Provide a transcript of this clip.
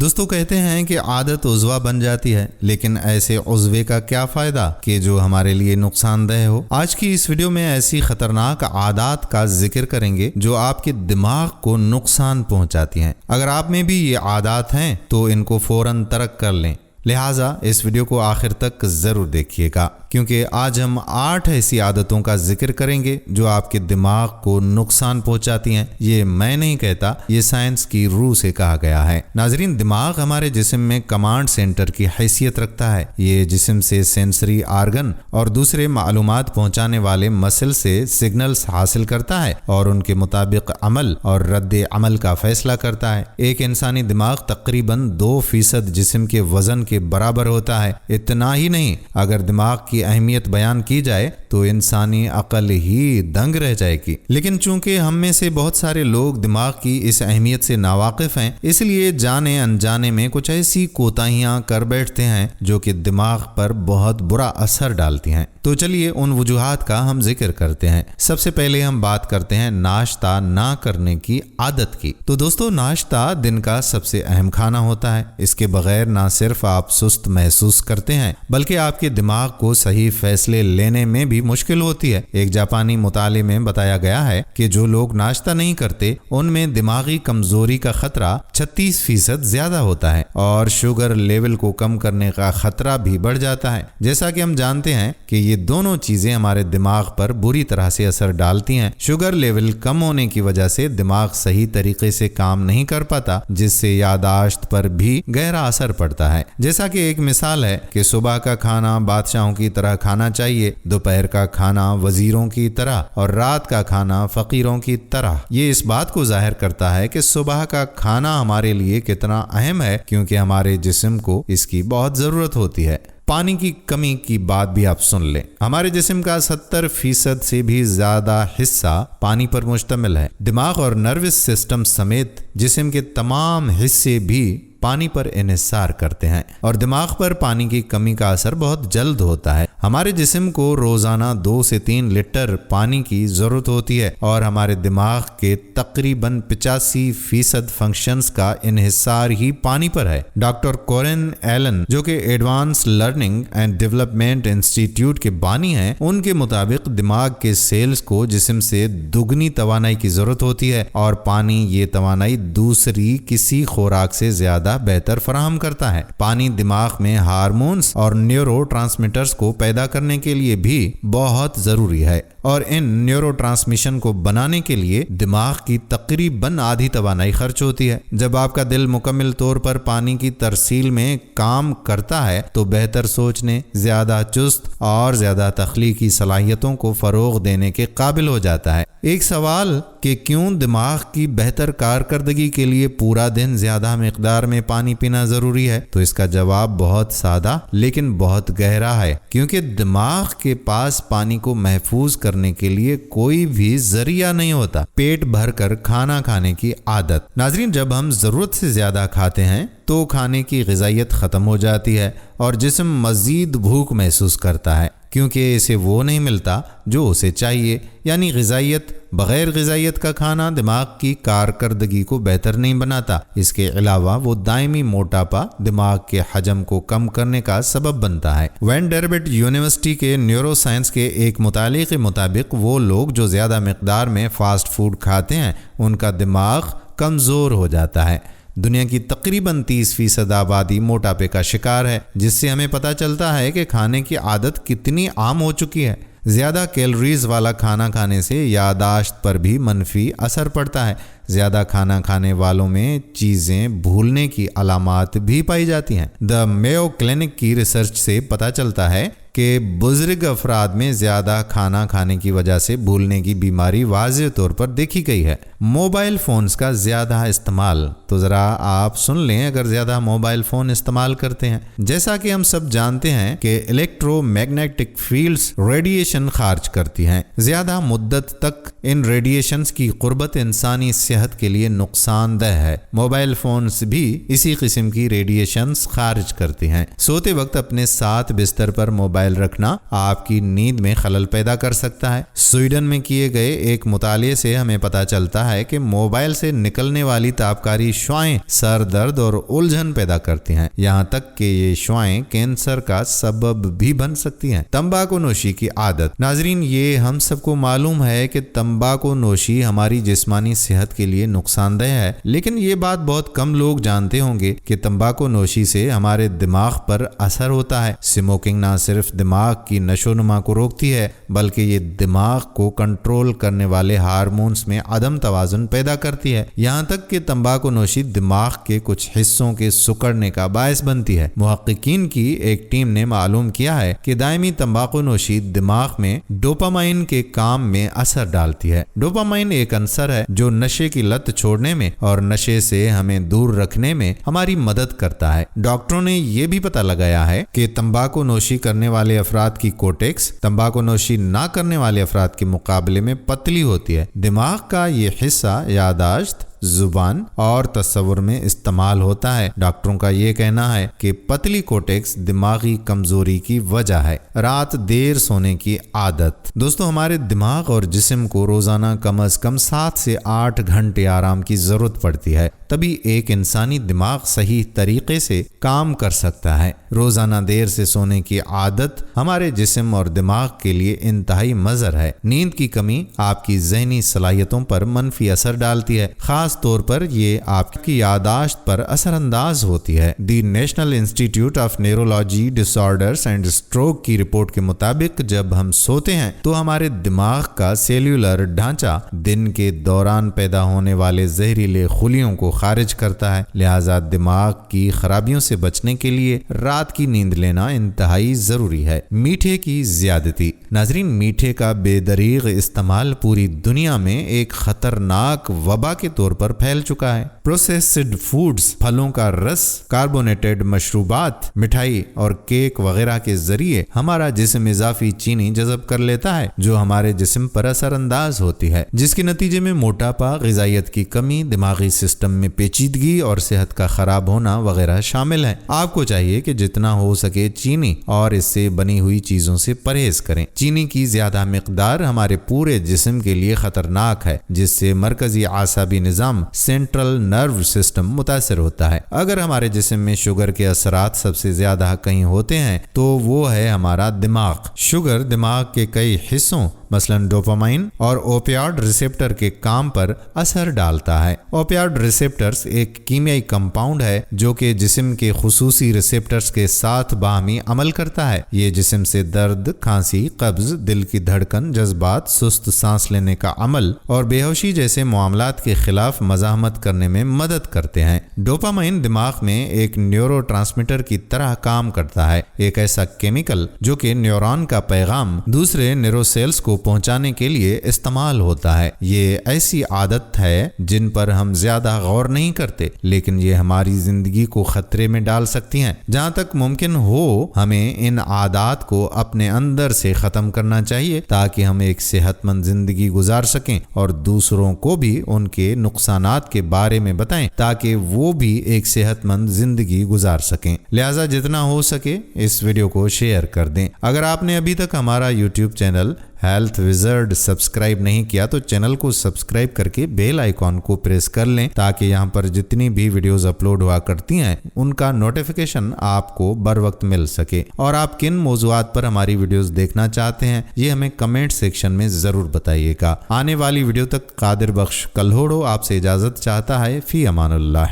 دوستوں کہتے ہیں کہ عادت عضوہ بن جاتی ہے، لیکن ایسے عضوے کا کیا فائدہ کہ جو ہمارے لیے نقصان دہ ہو۔ آج کی اس ویڈیو میں ایسی خطرناک عادات کا ذکر کریں گے جو آپ کے دماغ کو نقصان پہنچاتی ہیں۔ اگر آپ میں بھی یہ عادات ہیں تو ان کو فوراً ترک کر لیں، لہٰذا اس ویڈیو کو آخر تک ضرور دیکھیے گا، کیونکہ آج ہم 8 ایسی عادتوں کا ذکر کریں گے جو آپ کے دماغ کو نقصان پہنچاتی ہیں۔ یہ میں نہیں کہتا، یہ سائنس کی روح سے کہا گیا ہے۔ ناظرین، دماغ ہمارے جسم میں کمانڈ سینٹر کی حیثیت رکھتا ہے۔ یہ جسم سے سینسری آرگن اور دوسرے معلومات پہنچانے والے مسل سے سگنلز حاصل کرتا ہے اور ان کے مطابق عمل اور رد عمل کا فیصلہ کرتا ہے۔ ایک انسانی دماغ تقریباً 2% جسم کے وزن کے برابر ہوتا ہے۔ اتنا ہی نہیں، اگر دماغ کی اہمیت بیان کی جائے تو انسانی عقل ہی دنگ رہ جائے گی۔ لیکن چونکہ ہم میں سے بہت سارے لوگ دماغ کی اس اہمیت سے ناواقف ہیں، اس لیے جانے انجانے میں کچھ ایسی کوتاہیاں کر بیٹھتے ہیں جو کہ دماغ پر بہت برا اثر ڈالتی ہیں۔ تو چلیے ان وجوہات کا ہم ذکر کرتے ہیں۔ سب سے پہلے ہم بات کرتے ہیں ناشتہ نہ کرنے کی عادت کی۔ تو دوستو، ناشتہ دن کا سب سے اہم کھانا ہوتا ہے۔ اس کے بغیر نہ صرف آپ سست محسوس کرتے ہیں بلکہ آپ کے دماغ کو صحیح فیصلے لینے میں بھی مشکل ہوتی ہے۔ ایک جاپانی مطالعے میں بتایا گیا ہے کہ جو لوگ ناشتہ نہیں کرتے ان میں دماغی کمزوری کا خطرہ 36% زیادہ ہوتا ہے اور شوگر لیول کو کم کرنے کا خطرہ بھی بڑھ جاتا ہے۔ جیسا کہ ہم جانتے ہیں کہ یہ دونوں چیزیں ہمارے دماغ پر بری طرح سے اثر ڈالتی ہیں۔ شوگر لیول کم ہونے کی وجہ سے دماغ صحیح طریقے سے کام نہیں کر پاتا، جس سے یادداشت پر بھی گہرا اثر پڑتا ہے۔ جیسا کہ ایک مثال ہے کہ صبح کا کھانا بادشاہوں کی طرح کھانا چاہیے، دوپہر کا کھانا وزیروں کی طرح اور رات کا کھانا فقیروں کی طرح۔ یہ اس بات کو ظاہر کرتا ہے کہ صبح کا کھانا ہمارے لیے کتنا اہم ہے، کیونکہ ہمارے جسم کو اس کی بہت ضرورت ہوتی ہے۔ پانی کی کمی کی بات بھی آپ سن لیں۔ ہمارے جسم کا 70% سے بھی زیادہ حصہ پانی پر مشتمل ہے۔ دماغ اور نروس سسٹم سمیت جسم کے تمام حصے بھی پانی پر انحصار کرتے ہیں اور دماغ پر پانی کی کمی کا اثر بہت جلد ہوتا ہے۔ ہمارے جسم کو روزانہ 2 سے 3 لیٹر پانی کی ضرورت ہوتی ہے اور ہمارے دماغ کے تقریباً 85% فنکشنز کا انحصار ہی پانی پر ہے۔ ڈاکٹر کورن ایلن، جو کہ advance learning and development institute کے بانی ہیں، ان کے مطابق دماغ کے سیلز کو جسم سے دگنی توانائی کی ضرورت ہوتی ہے اور پانی یہ توانائی دوسری کسی خوراک سے زیادہ بہتر فراہم کرتا ہے۔ پانی دماغ میں ہارمونز اور نیورو ٹرانسمیٹرز کو پیدا کرنے کے لیے بھی بہت ضروری ہے اور ان نیورو ٹرانسمیشن کو بنانے کے لیے دماغ کی تقریباً آدھی توانائی خرچ ہوتی ہے۔ جب آپ کا دل مکمل طور پر پانی کی ترسیل میں کام کرتا ہے تو بہتر سوچنے، زیادہ چست اور زیادہ تخلیقی صلاحیتوں کو فروغ دینے کے قابل ہو جاتا ہے۔ ایک سوال کہ کیوں دماغ کی بہتر کارکردگی کے لیے پورا دن زیادہ مقدار میں پانی پینا ضروری ہے، تو اس کا جواب بہت سادہ لیکن بہت گہرا ہے، کیونکہ دماغ کے پاس پانی کو محفوظ کرنے کے لیے کوئی بھی ذریعہ نہیں ہوتا۔ پیٹ بھر کر کھانا کھانے کی عادت۔ ناظرین، جب ہم ضرورت سے زیادہ کھاتے ہیں تو کھانے کی غذائیت ختم ہو جاتی ہے اور جسم مزید بھوک محسوس کرتا ہے، کیونکہ اسے وہ نہیں ملتا جو اسے چاہیے، یعنی غذائیت۔ بغیر غذائیت کا کھانا دماغ کی کارکردگی کو بہتر نہیں بناتا، اس کے علاوہ وہ دائمی موٹاپا دماغ کے حجم کو کم کرنے کا سبب بنتا ہے۔ وینڈربلٹ یونیورسٹی کے نیورو سائنس کے ایک مطالعے کے مطابق وہ لوگ جو زیادہ مقدار میں فاسٹ فوڈ کھاتے ہیں ان کا دماغ کمزور ہو جاتا ہے۔ دنیا کی تقریباً 30% آبادی موٹاپے کا شکار ہے، جس سے ہمیں پتہ چلتا ہے کہ کھانے کی عادت کتنی عام ہو چکی ہے۔ زیادہ کیلوریز والا کھانا کھانے سے یادداشت پر بھی منفی اثر پڑتا ہے۔ زیادہ کھانا کھانے والوں میں چیزیں بھولنے کی علامات بھی پائی جاتی ہیں۔ دی میو کلینک کی ریسرچ سے پتہ چلتا ہے کہ بزرگ افراد میں زیادہ کھانا کھانے کی وجہ سے بھولنے کی بیماری واضح طور پر دیکھی گئی ہے۔ موبائل فونز کا زیادہ استعمال، تو ذرا آپ سن لیں اگر زیادہ موبائل فون استعمال کرتے ہیں۔ جیسا کہ ہم سب جانتے ہیں کہ الیکٹرو میگنیٹک فیلڈز ریڈیشن خارج کرتی ہیں۔ زیادہ مدت تک ان ریڈیشنز کی قربت انسانی صحت کے لیے نقصان دہ ہے۔ موبائل فونز بھی اسی قسم کی ریڈیشنز خارج کرتی ہیں۔ سوتے وقت اپنے ساتھ بستر پر موبائل موبائل رکھنا آپ کی نیند میں خلل پیدا کر سکتا ہے۔ سویڈن میں کیے گئے ایک مطالعے سے ہمیں پتہ چلتا ہے کہ موبائل سے نکلنے والی تابکاری شعاعیں سر درد اور الجھن پیدا کرتی ہیں، یہاں تک کہ یہ شعاعیں کینسر کا سبب بھی بن سکتی ہیں۔ تمباکو نوشی کی عادت۔ ناظرین، یہ ہم سب کو معلوم ہے کہ تمباکو نوشی ہماری جسمانی صحت کے لیے نقصان دہ ہے، لیکن یہ بات بہت کم لوگ جانتے ہوں گے کہ تمباکو نوشی سے ہمارے دماغ پر اثر ہوتا ہے۔ اسموکنگ نہ صرف دماغ کی نشو و نما کو روکتی ہے بلکہ یہ دماغ کو کنٹرول کرنے والے ہارمونز میں عدم توازن پیدا کرتی ہے، یہاں تک کہ تمباکو نوشی دماغ کے کچھ حصوں کے سکڑنے کا باعث بنتی ہے۔ محققین کی ایک ٹیم نے معلوم کیا ہے کہ دائمی تمباکو نوشی دماغ میں ڈوپامائن کے کام میں اثر ڈالتی ہے۔ ڈوپامائن ایک عنصر ہے جو نشے کی لت چھوڑنے میں اور نشے سے ہمیں دور رکھنے میں ہماری مدد کرتا ہے۔ ڈاکٹروں نے یہ بھی پتہ لگایا ہے کہ تمباکو نوشی کرنے والے افراد کی کورٹیکس تمباکو نوشی نہ کرنے والے افراد کے مقابلے میں پتلی ہوتی ہے۔ دماغ کا یہ حصہ یادداشت، زبان اور تصور میں استعمال ہوتا ہے۔ ڈاکٹروں کا یہ کہنا ہے کہ پتلی کورٹیکس دماغی کمزوری کی وجہ ہے۔ رات دیر سونے کی عادت۔ دوستو، ہمارے دماغ اور جسم کو روزانہ کم از کم 7 سے 8 گھنٹے آرام کی ضرورت پڑتی ہے، تبھی ایک انسانی دماغ صحیح طریقے سے کام کر سکتا ہے۔ روزانہ دیر سے سونے کی عادت ہمارے جسم اور دماغ کے لیے انتہائی مضر ہے۔ نیند کی کمی آپ کی ذہنی صلاحیتوں پر منفی اثر ڈالتی ہے، خاص طور پر یہ آپ کی یادداشت پر اثر انداز ہوتی ہے۔ The National Institute of Neurology Disorders and Stroke کی رپورٹ کے مطابق جب ہم سوتے ہیں تو ہمارے دماغ کا سیلولر ڈھانچہ دن کے دوران پیدا ہونے والے زہریلے خلیوں کو خارج کرتا ہے، لہذا دماغ کی خرابیوں سے بچنے کے لیے رات کی نیند لینا انتہائی ضروری ہے۔ میٹھے کی زیادتی۔ ناظرین، میٹھے کا بے دریغ استعمال پوری دنیا میں ایک خطرناک وبا کے طور پر پھیل چکا ہے۔ پروسیسڈ فوڈز، پھلوں کا رس، کاربونیٹڈ مشروبات، مٹھائی اور کیک وغیرہ کے ذریعے ہمارا جسم اضافی چینی جذب کر لیتا ہے جو ہمارے جسم پر اثر انداز ہوتی ہے، جس کے نتیجے میں موٹاپا، غذائیت کی کمی، دماغی سسٹم میں پیچیدگی اور صحت کا خراب ہونا وغیرہ شامل ہے۔ آپ کو چاہیے کہ جتنا ہو سکے چینی اور اس سے بنی ہوئی چیزوں سے پرہیز کریں۔ چینی کی زیادہ مقدار ہمارے پورے جسم کے لیے خطرناک ہے، جس سے مرکزی اعصابی نظام سینٹرل نرو سسٹم متاثر ہوتا ہے۔ اگر ہمارے جسم میں شوگر کے اثرات سب سے زیادہ کہیں ہوتے ہیں تو وہ ہے ہمارا دماغ۔ شوگر دماغ کے کئی حصوں مثلا ڈوپامائن اور اوپیاڈ ریسیپٹر کے کام پر اثر ڈالتا ہے۔ اوپیاڈ ریسیپٹرز ایک کیمیائی کمپاؤنڈ ہے جو کہ جسم کے خصوصی ریسیپٹرز کے ساتھ باہمی عمل کرتا ہے۔ یہ جسم سے درد، کھانسی، قبض، دل کی دھڑکن، جذبات، سست سانس لینے کا عمل اور بے ہوشی جیسے معاملات کے خلاف مزاحمت کرنے میں مدد کرتے ہیں۔ ڈوپامائن دماغ میں ایک نیورو ٹرانسمیٹر کی طرح کام کرتا ہے، ایک ایسا کیمیکل جو کہ نیورون کا پیغام دوسرے نیورو سیلز کو پہنچانے کے لیے استعمال ہوتا ہے۔ یہ ایسی عادت ہے جن پر ہم زیادہ غور نہیں کرتے، لیکن یہ ہماری زندگی کو خطرے میں ڈال سکتی ہیں۔ جہاں تک ممکن ہو ہمیں ان عادات کو اپنے اندر سے ختم کرنا چاہیے تاکہ ہم ایک صحت مند زندگی گزار سکیں اور دوسروں کو بھی ان کے نقصانات کے بارے میں بتائیں تاکہ وہ بھی ایک صحت مند زندگی گزار سکیں۔ لہٰذا جتنا ہو سکے اس ویڈیو کو شیئر کر دیں۔ اگر آپ نے ابھی تک ہمارا YouTube channel health wizard subscribe نہیں کیا تو چینل کو سبسکرائب کر کے بیل آئیکن کو پریس کر لیں تاکہ یہاں پر جتنی بھی ویڈیوز اپلوڈ ہوا کرتی ہیں ان کا نوٹیفیکیشن آپ کو بر وقت مل سکے۔ اور آپ کن موضوعات پر ہماری ویڈیوز دیکھنا چاہتے ہیں یہ ہمیں کمنٹ سیکشن میں ضرور بتائیے گا۔ آنے والی ویڈیو تک قادر بخش کلہوڑو آپ سے اجازت چاہتا ہے۔ فی امان اللہ۔